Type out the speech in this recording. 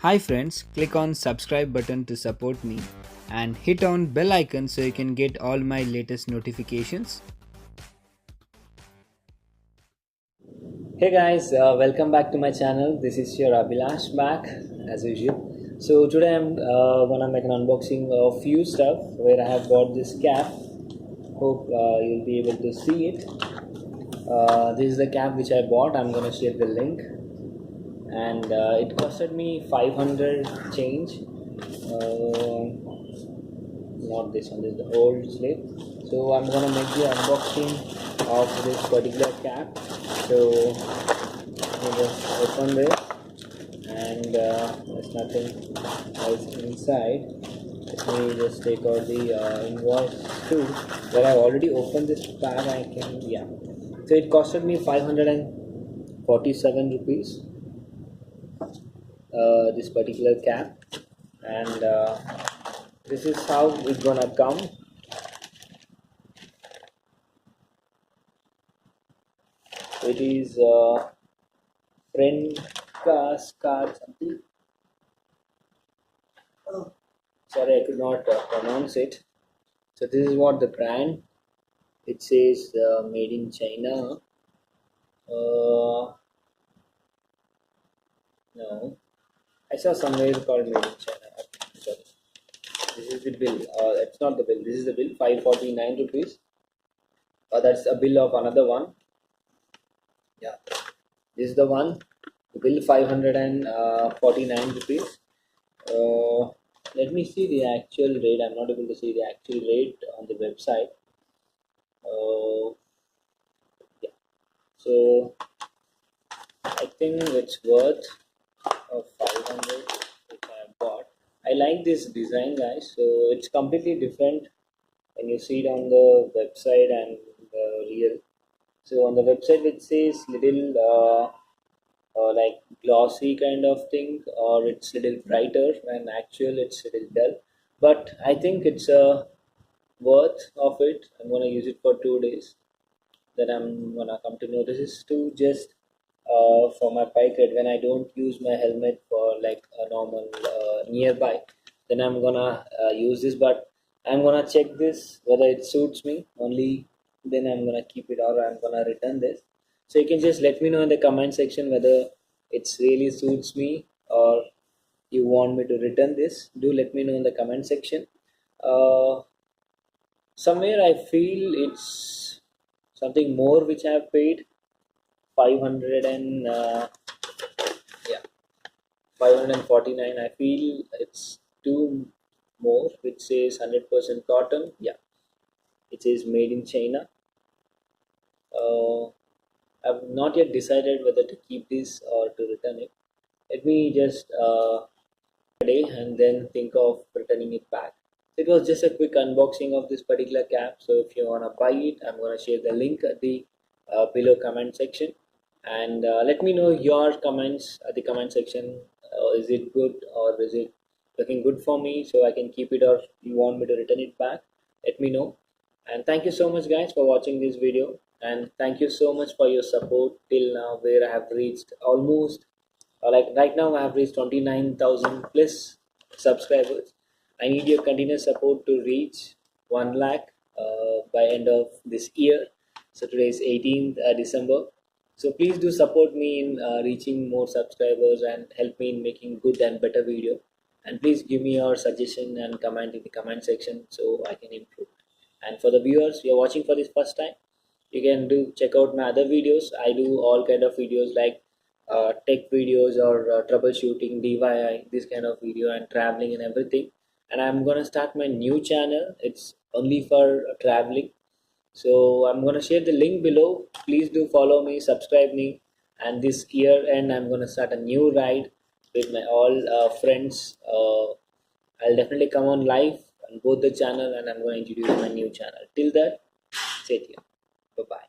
Hi friends, click on subscribe button to support me and hit on bell icon so you can get all my latest notifications. Hey guys, welcome back to my channel. This is your Abhilash back as usual. So today I'm gonna make an unboxing of few stuff where I have bought this cap. Hope you'll be able to see it. This is the cap which I bought. I'm gonna share the link, and it costed me 500 change. Not this one, this is the old slip. So I'm gonna make the unboxing of this particular cap. So let me just open this, and there's nothing else inside. Let me just take out the invoice too. But I've already opened this bag. I can, yeah. So it costed me 547 rupees. This particular cap, and this is how it's gonna come. It is FRIENDSKART something. Oh, sorry, I could not pronounce it. So this is what the brand. It says made in China. No, I saw somewhere called made in China. Okay, sorry. This is the bill. It's not the bill. This is the bill. 549 rupees. That's a bill of another one. Yeah, this is the one. The bill 549 rupees. Uh, Let me see the actual rate. I'm not able to see the actual rate on the website. Yeah. So I think it's worth of 500 which I have bought. I like this design, guys. So it's completely different when you see it on the website and the real. So on the website it says little like glossy kind of thing, or it's little brighter, and actual it's little dull. But I think it's worth of it. I'm gonna use it for 2 days. Then I'm gonna come to know this is to just for my bike ride when I don't use my helmet for like a normal nearby. Then I'm gonna use this, but I'm gonna check this whether it suits me. Only then I'm gonna keep it, or I'm gonna return this. So you can just let me know in the comment section whether it's really suits me, or you want me to return this. Do let me know in the comment section. Uh, Somewhere I feel it's something more which I have paid 500 and yeah, 549. I feel it's too more, which says 100% cotton. Yeah, it is made in China. uh, I've not yet decided whether to keep this or to return it. Let me just a day and then think of returning it back. So it was just a quick unboxing of this particular cap. So if you want to buy it, I'm going to share the link at the below comment section, and let me know your comments at the comment section. Is it good, or is it looking good for me so I can keep it, or you want me to return it back? Let me know. And thank you so much guys for watching this video, and thank you so much for your support till now, where I have reached almost like right now I have reached 29,000 plus subscribers. I need your continuous support to reach 1 lakh by end of this year. So today is 18th December. So please do support me in reaching more subscribers and help me in making good and better video. And please give me your suggestion and comment in the comment section so I can improve. And for the viewers, you're watching for this first time, you can do check out my other videos. I do all kind of videos like tech videos, or troubleshooting, DIY, this kind of video, and traveling and everything. And I'm gonna start my new channel. It's only for traveling. So I'm gonna share the link below. Please do follow me, subscribe me. And this year end, I'm gonna start a new ride with my all friends. I'll definitely come on live on both the channel, and I'm gonna introduce my new channel. Till that, stay tuned. Bye bye.